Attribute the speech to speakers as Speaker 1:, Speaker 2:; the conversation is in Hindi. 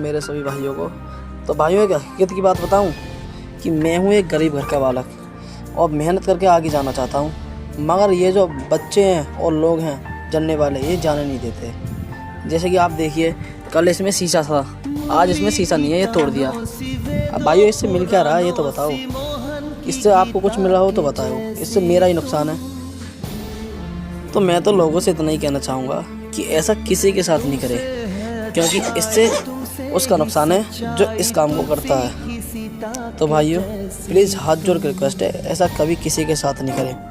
Speaker 1: मेरे सभी भाइयों को। तो भाइयों एक हकीकत की बात बताऊं कि मैं हूं एक गरीब घर का बालक और मेहनत करके आगे जाना चाहता हूं, मगर ये जो बच्चे हैं और लोग हैं जानने वाले, ये जाने नहीं देते। जैसे कि आप देखिए, कल इसमें शीशा था, आज इसमें शीशा नहीं है, ये तोड़ दिया। अब भाइयों इससे मिल क्या रहा है ये तो बताओ। इससे आपको कुछ मिला हो तो बताओ, इससे मेरा ही नुकसान है। तो मैं तो लोगों से इतना ही कहना चाहूँगा कि ऐसा किसी के साथ नहीं करे, क्योंकि इससे उसका नुकसान है जो इस काम को करता है। तो भाइयों प्लीज़ हाथ जोड़ कर रिक्वेस्ट है, ऐसा कभी किसी के साथ नहीं करें।